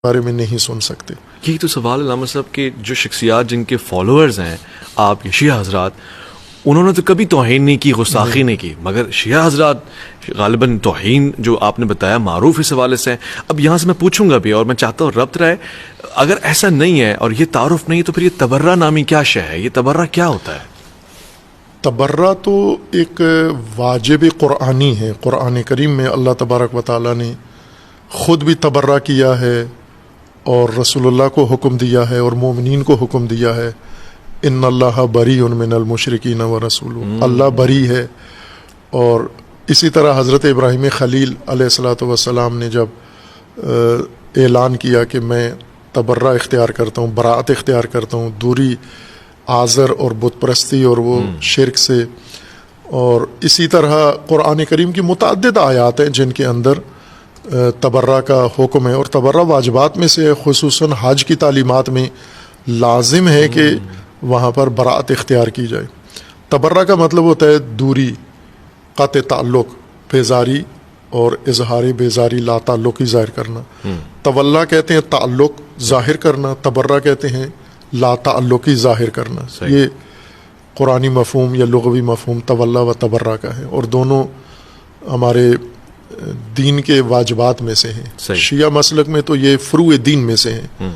بارے میں نہیں سن سکتے. یہی تو سوال علامہ صاحب کہ جو شخصیات جن کے فالوورز ہیں آپ کے شیعہ حضرات، انہوں نے تو کبھی توہین نہیں کی، گستاخی نہیں کی، مگر شیعہ حضرات غالباً توہین جو آپ نے بتایا معروف اس حوالے سے. اب یہاں سے میں پوچھوں گا بھی اور میں چاہتا ہوں ربط رہے، اگر ایسا نہیں ہے اور یہ تعارف نہیں ہے تو پھر یہ تبرہ نامی کیا شے ہے؟ یہ تبرہ کیا ہوتا ہے؟ تبرہ تو ایک واجب قرآنی ہے. قرآن کریم میں اللہ تبارک و تعالیٰ نے خود بھی تبرہ کیا ہے اور رسول اللہ کو حکم دیا ہے اور مومنین کو حکم دیا ہے. ان اللہ بری من المشرکین و رسول، اللہ بری ہے. اور اسی طرح حضرت ابراہیم خلیل علیہ الصلاۃ والسلام نے جب اعلان کیا کہ میں تبرہ اختیار کرتا ہوں، براءت اختیار کرتا ہوں، دوری آزر اور بت پرستی اور وہ شرک سے. اور اسی طرح قرآن کریم کی متعدد آیات ہیں جن کے اندر تبرہ کا حکم ہے، اور تبرہ واجبات میں سے خصوصاً حج کی تعلیمات میں لازم ہے کہ وہاں پر براءت اختیار کی جائے. تبرہ کا مطلب ہوتا ہے دوری، قطع تعلق، بیزاری اور اظہار بیزاری، لا تعلقی ظاہر کرنا. تولا کہتے ہیں تعلق ظاہر کرنا، تبرہ کہتے ہیں لا تعلقی ظاہر کرنا. یہ قرآنی مفہوم یا لغوی مفہوم تولا و تبرہ کا ہے، اور دونوں ہمارے دین کے واجبات میں سے ہیں. شیعہ مسلک میں تو یہ فروع دین میں سے ہیں،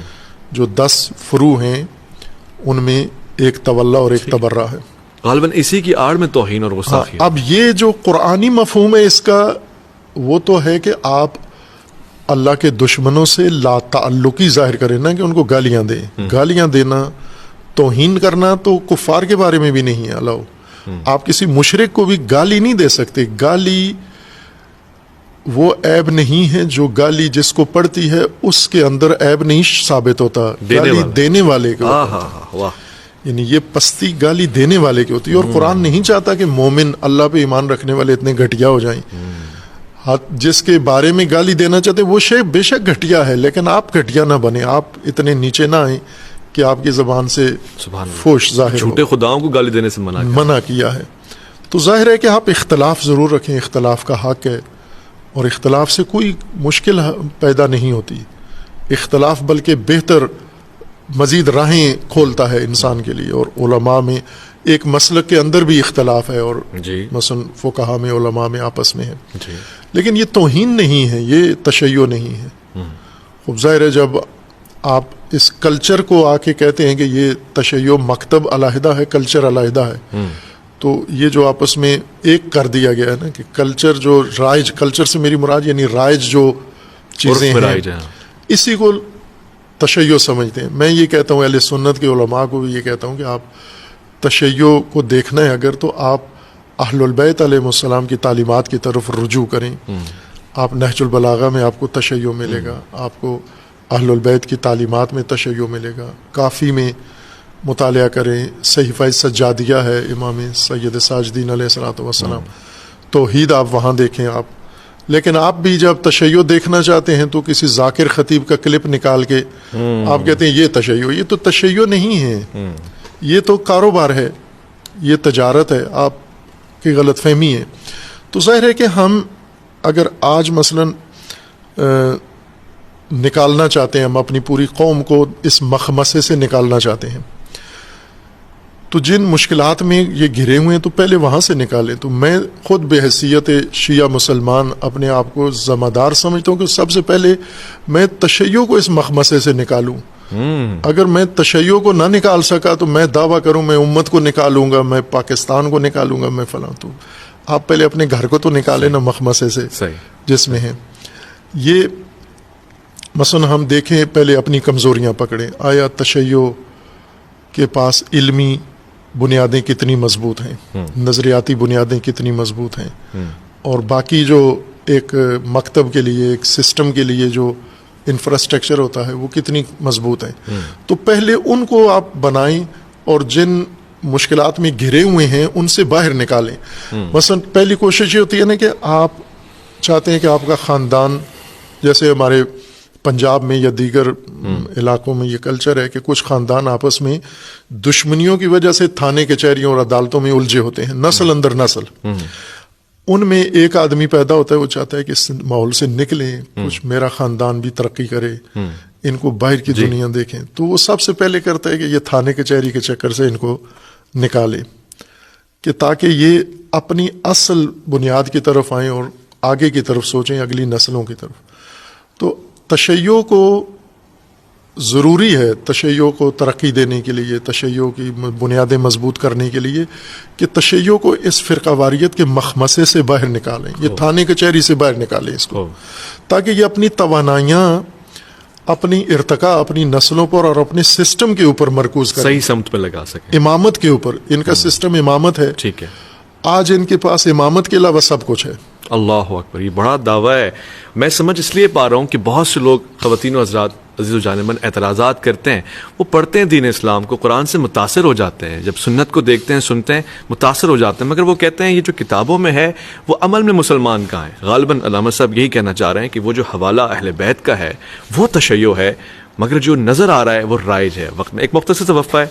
جو 10 فروع ہیں ان میں ایک تولا اور ایک تبرہ ہے. غالباً اسی کی آڑ میں توہین اور گستاخی. اب یہ جو قرآنی مفہوم ہے اس کا، وہ تو ہے کہ آپ اللہ کے دشمنوں سے لا تعلقی ظاہر کریں نا، کہ ان کو گالیاں دیں. گالیاں دینا، توہین کرنا تو کفار کے بارے میں بھی نہیں ہے الاؤ. آپ کسی مشرک کو بھی گالی نہیں دے سکتے. گالی وہ عیب نہیں ہے، جو گالی جس کو پڑتی ہے اس کے اندر عیب نہیں ثابت ہوتا، گالی دینے والے کو. یعنی یہ پستی گالی دینے والے کی ہوتی ہے. اور قرآن نہیں چاہتا کہ مومن اللہ پہ ایمان رکھنے والے اتنے گھٹیا ہو جائیں. جس کے بارے میں گالی دینا چاہتے وہ شے بے شک گھٹیا ہے، لیکن آپ گھٹیا نہ بنیں، آپ اتنے نیچے نہ آئیں کہ آپ کی زبان سے فوش ظاہر ہو. جھوٹے خداؤں کو گالی دینے سے منع کیا ہے. تو ظاہر ہے کہ آپ اختلاف ضرور رکھیں، اختلاف کا حق ہے، اور اختلاف سے کوئی مشکل پیدا نہیں ہوتی. اختلاف بلکہ بہتر مزید راہیں کھولتا ہے انسان کے لیے. اور علماء میں ایک مسلک کے اندر بھی اختلاف ہے، اور مثلا فقہا میں، علماء میں آپس میں ہے. لیکن یہ توہین نہیں ہے، یہ تشیع نہیں ہے. خوب ظاہر ہے جب آپ اس کلچر کو آ کے کہتے ہیں کہ یہ تشیع مکتب علیحدہ ہے، کلچر علیحدہ ہے، تو یہ جو آپس میں ایک کر دیا گیا ہے نا کہ کلچر جو رائج، کلچر سے میری مراد یعنی رائج جو چیزیں ہیں اسی کو تشیع سمجھتے ہیں. میں یہ کہتا ہوں اہل سنت کے علماء کو بھی یہ کہتا ہوں کہ آپ تشیع کو دیکھنا ہے اگر، تو آپ اہل البیت علیہ السلام کی تعلیمات کی طرف رجوع کریں. آپ نہج البلاغہ میں آپ کو تشیع ملے گا، آپ کو اہل البیت کی تعلیمات میں تشیع ملے گا. کافی میں مطالعہ کریں، صحیفہ سجادیہ ہے امام سید ساجدین علیہ الصلوۃ والسلام، توحید آپ وہاں دیکھیں. آپ لیکن آپ بھی جب تشیع دیکھنا چاہتے ہیں تو کسی ذاکر خطیب کا کلپ نکال کے آپ کہتے ہیں یہ تشیع. یہ تو تشیع نہیں ہے، یہ تو کاروبار ہے، یہ تجارت ہے، آپ کی غلط فہمی ہے. تو ظاہر ہے کہ ہم اگر آج مثلا نکالنا چاہتے ہیں، ہم اپنی پوری قوم کو اس مخمصے سے نکالنا چاہتے ہیں، تو جن مشکلات میں یہ گھرے ہوئے ہیں تو پہلے وہاں سے نکالیں. تو میں خود بحیثیت شیعہ مسلمان اپنے آپ کو ذمہ دار سمجھتا ہوں کہ سب سے پہلے میں تشیع کو اس مخمصے سے نکالوں. اگر میں تشیع کو نہ نکال سکا تو میں دعویٰ کروں میں امت کو نکالوں گا، میں پاکستان کو نکالوں گا، میں فلاں. تو آپ پہلے اپنے گھر کو تو نکالیں نا مخمصے سے جس میں ہیں. یہ مثلا ہم دیکھیں، پہلے اپنی کمزوریاں پکڑیں. آیا تشیع کے پاس علمی بنیادیں کتنی مضبوط ہیں، نظریاتی بنیادیں کتنی مضبوط ہیں، اور باقی جو ایک مکتب کے لیے، ایک سسٹم کے لیے جو انفراسٹرکچر ہوتا ہے وہ کتنی مضبوط ہیں. تو پہلے ان کو آپ بنائیں اور جن مشکلات میں گھرے ہوئے ہیں ان سے باہر نکالیں. مثلا پہلی کوشش یہ ہوتی ہے نا کہ آپ چاہتے ہیں کہ آپ کا خاندان، جیسے ہمارے پنجاب میں یا دیگر علاقوں میں یہ کلچر ہے کہ کچھ خاندان آپس میں دشمنیوں کی وجہ سے تھانے کچہریوں اور عدالتوں میں الجھے ہوتے ہیں، نسل اندر نسل. ان میں ایک آدمی پیدا ہوتا ہے، وہ چاہتا ہے کہ اس ماحول سے نکلیں، کچھ میرا خاندان بھی ترقی کرے، ان کو باہر کی دنیا دیکھیں، تو وہ سب سے پہلے کرتا ہے کہ یہ تھانے کچہری کے چکر سے ان کو نکالے، کہ تاکہ یہ اپنی اصل بنیاد کی طرف آئیں اور آگے کی طرف سوچیں، اگلی نسلوں کی طرف۔ تو تشیع کو ضروری ہے، تشیع کو ترقی دینے کے لیے، تشیع کی بنیادیں مضبوط کرنے کے لیے، کہ تشیع کو اس فرقہ واریت کے مخمصے سے باہر نکالیں، یہ تھانے کچہری سے باہر نکالیں اس کو، تاکہ یہ اپنی توانائیاں، اپنی ارتقاء اپنی نسلوں پر اور اپنے سسٹم کے اوپر مرکوز کریں، صحیح سمت پہ لگا سکیں، امامت کے اوپر۔ ان کا سسٹم امامت ہے، ٹھیک ہے، آج ان کے پاس امامت کے علاوہ سب کچھ ہے۔ اللہ اکبر، یہ بڑا دعویٰ ہے۔ میں سمجھ اس لیے پا رہا ہوں کہ بہت سے لوگ، خواتین و حضرات، عزیز و جانبن، اعتراضات کرتے ہیں، وہ پڑھتے ہیں دین اسلام کو، قرآن سے متاثر ہو جاتے ہیں، جب سنت کو دیکھتے ہیں، سنتے ہیں، متاثر ہو جاتے ہیں، مگر وہ کہتے ہیں یہ جو کتابوں میں ہے وہ عمل میں مسلمان کہاں ہے؟ غالباً علامہ صاحب یہی کہنا چاہ رہے ہیں کہ وہ جو حوالہ اہل بیت کا ہے وہ تشیع ہے، مگر جو نظر آ رہا ہے وہ رائج ہے۔ وقت میں ایک مختصر سا وقفہ ہے،